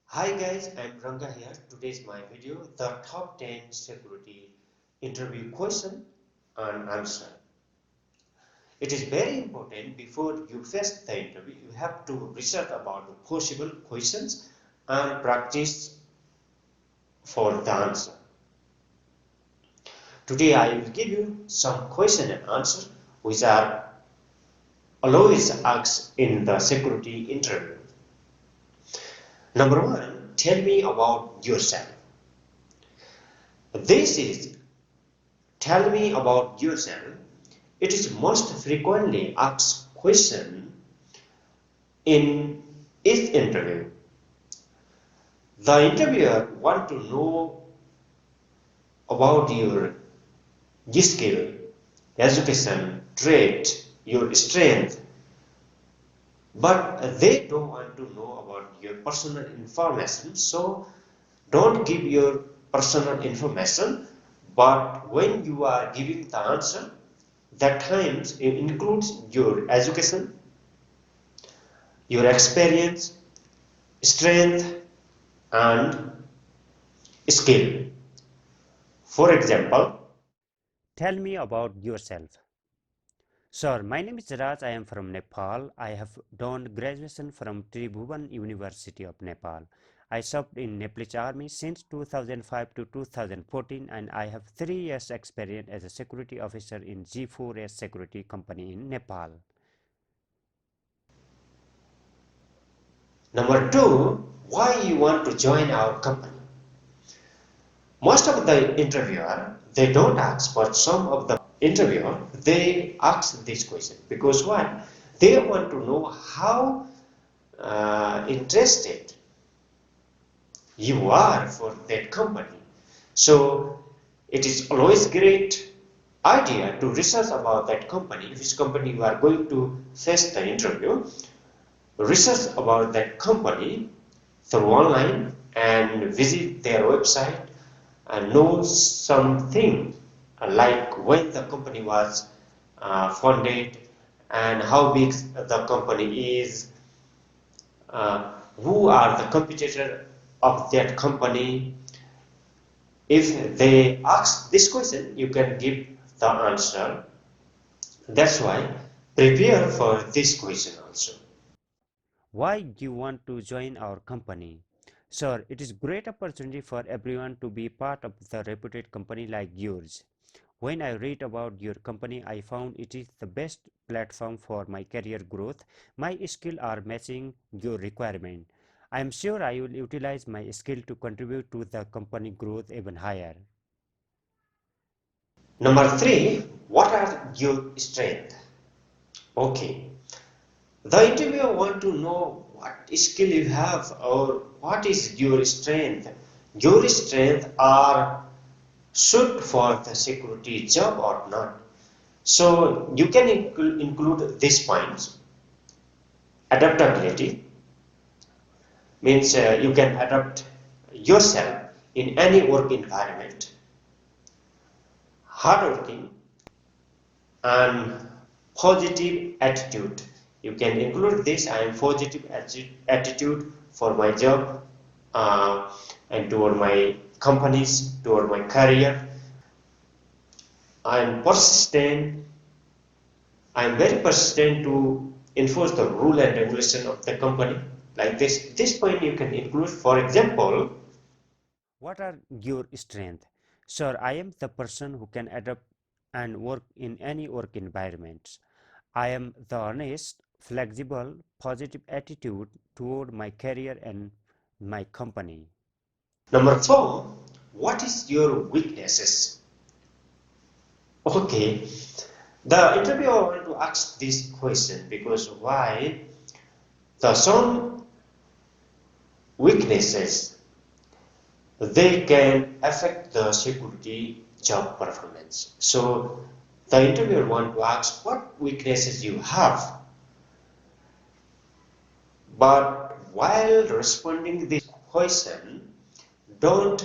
Hi guys, I'm Ranga here. Today is my video, the top 10 security interview question and answer. It is very important before you face the interview, you have to research about the possible questions and practice for the answer. Today I will give you some question and answer which are always asked in the security interview. Number one, tell me about yourself. This is tell me about yourself. It is most frequently asked question in each interview. The interviewer want to know about your skill, education, trait, your strength, but they don't want to know about your personal information. So don't give your personal information, but when you are giving the answer, that times it includes your education, your experience, strength, and skill. For example, Tell me about yourself. Sir, my name is Raj. I am from Nepal. I have done graduation from Tribhuvan University of Nepal. I served in Nepalese Army since 2005 to 2014 and I have 3 years experience as a security officer in G4S security company in Nepal. number two, why you want to join our company? Most of the interviewer, they don't ask, but some of the interviewer, they ask this question because why? They want to know how interested you are for that company. So it is always great idea to research about that company, which company you are going to face the interview, research about that company through online and visit their website and know something like when the company was founded and how big the company is, who are the competitor of that company. If they ask this question, you can give the answer. That's why prepare for this question also. Why you want to join our company? Sir, it is great opportunity for everyone to be part of the reputed company like yours. When I read about your company, I found it is the best platform for my career growth. My skills are matching your requirement. I am sure I will utilize my skill to contribute to the company growth even higher. Number three, what are your strengths? Okay, the interviewer want to know what skill you have or what is your strength. Your strength are suit for the security job or not. So you can include these points. Adaptability means you can adapt yourself in any work environment. Hardworking and positive attitude. You can include this. I am positive attitude for my job and toward my companies, toward my career. I am persistent. I am very persistent to enforce the rule and regulation of the company. Like this point you can include. For example, What are your strengths? Sir, I am the person who can adapt and work in any work environment. I am the honest, flexible, positive attitude toward my career and my company. number four, what is your weaknesses? Okay, the interviewer want to ask this question because why? The some weaknesses they can affect the security job performance. So the interviewer want to ask what weaknesses you have, but while responding this question, don't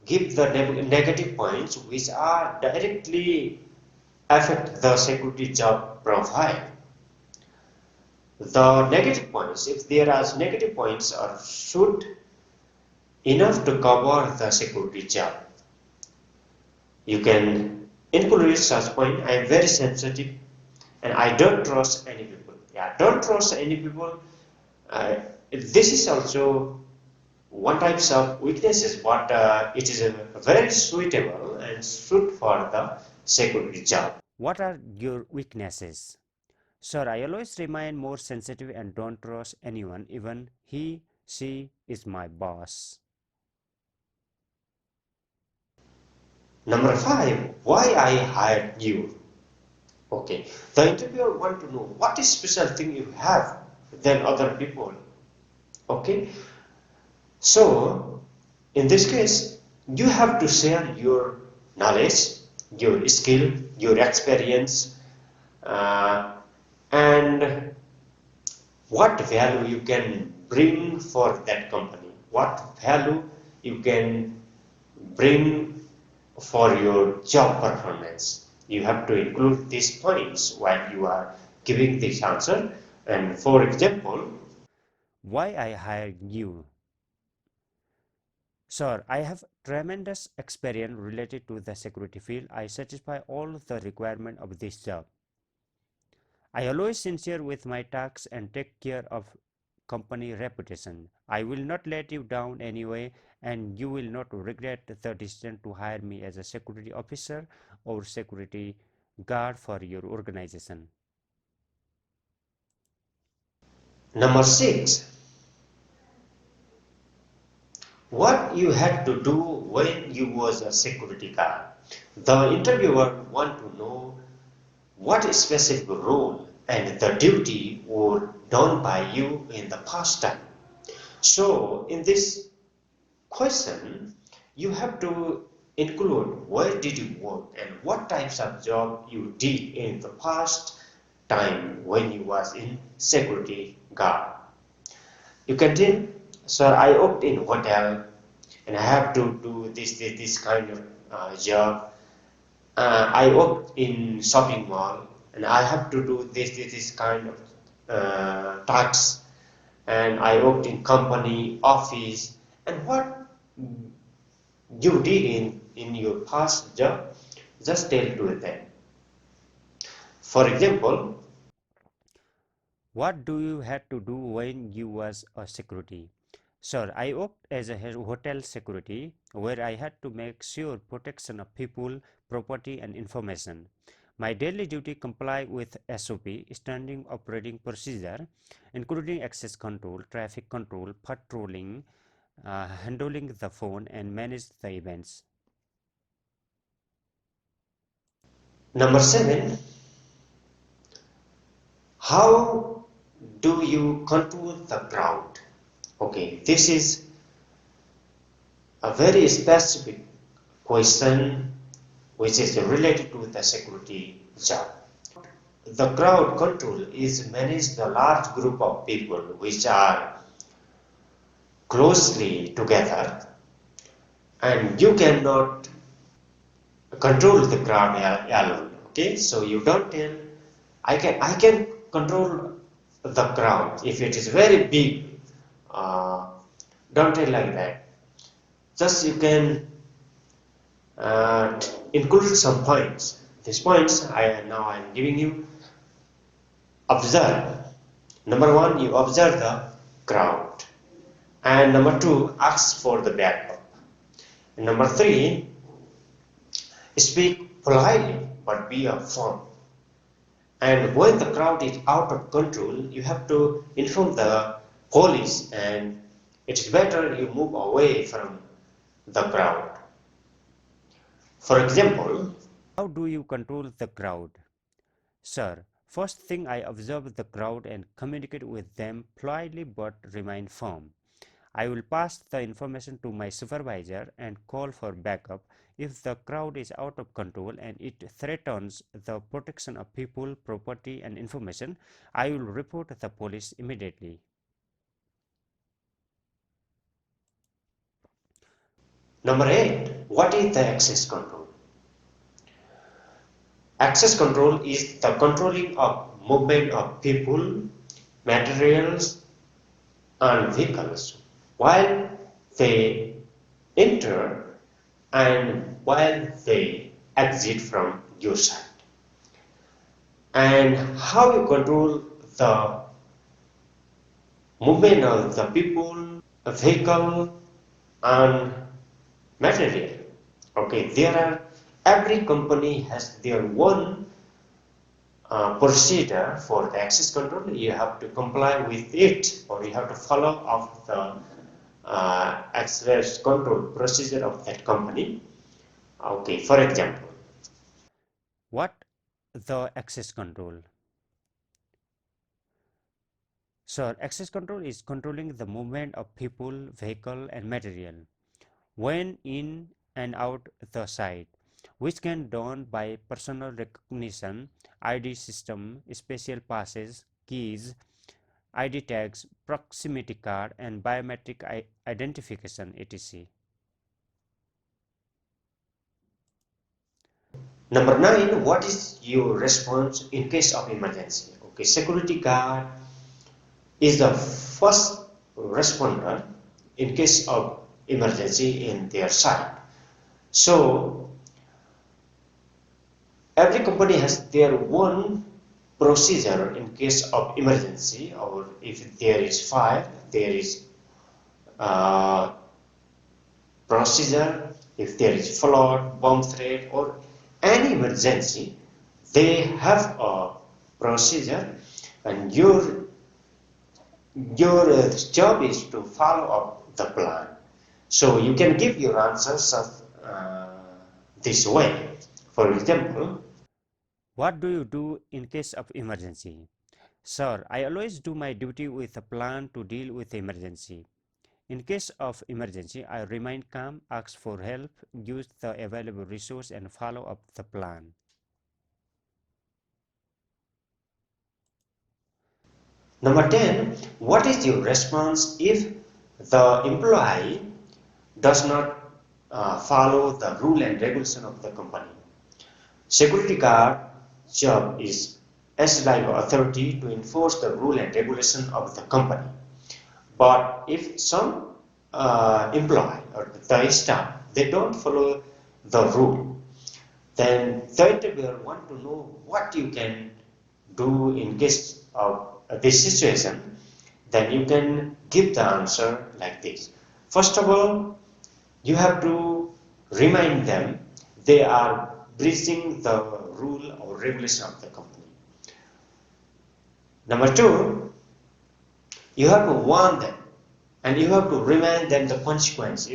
give the negative points which are directly affect the security job profile. The negative points, if there are negative points, are should enough to cover the security job. You can include such point. I am very sensitive and I don't trust any people. Yeah, don't trust any people. This is also one types of weaknesses, but it is a very suitable and suit for the security job. What are your weaknesses? Sir, I always remain more sensitive and don't trust anyone, even she is my boss. Number five, why I hired you. Okay, the interviewer want to know what is special thing you have than other people. Okay, so in this case, you have to share your knowledge, your skill, your experience, uh, and what value you can bring for that company, what value you can bring for your job performance. You have to include these points while you are giving this answer. And for example, Why I hired you? Sir, I have tremendous experience related to the security field. I satisfy all the requirements of this job. I always sincere with my tasks and take care of company reputation. I will not let you down anyway, and you will not regret the decision to hire me as a security officer or security guard for your organization. number six, what you had to do when you was a security guard. The interviewer want to know what specific role and the duty were done by you in the past time. So in this question, you have to include where did you work and what types of job you did in the past time when you was in security guard. You can tell, sir, I worked in hotel and I have to do this kind of job. I worked in shopping mall and I have to do this kind of tasks. And I worked in company, office, and what you did in your past job, just tell to them. For example, What do you had to do when you was a security? Sir, I worked as a hotel security where I had to make sure protection of people, property and information. My daily duty comply with SOP, standing operating procedure, including access control, traffic control, patrolling, handling the phone and manage the events. number seven, how do you control the crowd? Okay, this is a very specific question which is related to the security job. The crowd control is manage the large group of people which are closely together and you cannot control the crowd alone. Okay, so you don't tell I can control the crowd if it is very big. Uh, don't tell like that. Just you can include some points. These points I'm giving you. Observe. Number one, you observe the crowd, and number two, ask for the backup. And number three, speak politely but be firm. And when the crowd is out of control, you have to inform the police, and it's better you move away from the crowd. For example, How do you control the crowd? Sir, first thing I observe the crowd and communicate with them politely but remain firm. I will pass the information to my supervisor and call for backup. If the crowd is out of control and it threatens the protection of people, property, and information, I will report the police immediately. number eight, what is the access control? Access control is the controlling of movement of people, materials, and vehicles while they enter and while they exit from your site. And how you control the movement of the people, vehicle, and material. Okay, there are every company has their one procedure for the access control. You have to comply with it, or you have to follow up the access control procedure of that company. Okay, for example, What the access control? So access control is controlling the movement of people, vehicle, and material when in and out the site, which can done by personal recognition, ID system, special passes, keys, ID tags, proximity card, and biometric identification, etc. number nine, what is your response in case of emergency? Okay, security guard is the first responder in case of emergency in their site. So every company has their own procedure in case of emergency, or if there is fire, there is uh, procedure. If there is flood, bomb threat, or any emergency, they have a procedure, and your job is to follow up the plan. So you can give your answers this way. For example, What do you do in case of emergency? Sir, I always do my duty with a plan to deal with emergency. In case of emergency, I remain calm, ask for help, use the available resource, and follow up the plan. number 10, what is your response if the employee does not follow the rule and regulation of the company? Security guard job is as like authority to enforce the rule and regulation of the company. But if some employee or the staff they don't follow the rule, then the interviewer want to know what you can do in case of this situation. Then you can give the answer like this. First of all, you have to remind them they are breaching the rule or regulation of the company. Number two, you have to warn them and you have to remind them the consequence.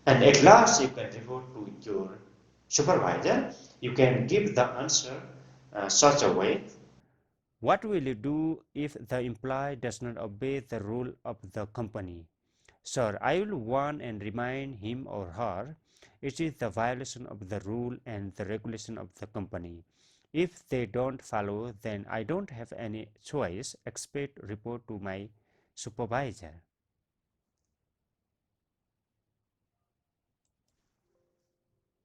And at last, you can report to your supervisor. You can give the answer such a way. What will you do if the employee does not obey the rule of the company? Sir, I will warn and remind him or her it is the violation of the rule and the regulation of the company. If they don't follow, then I don't have any choice except report to my supervisor.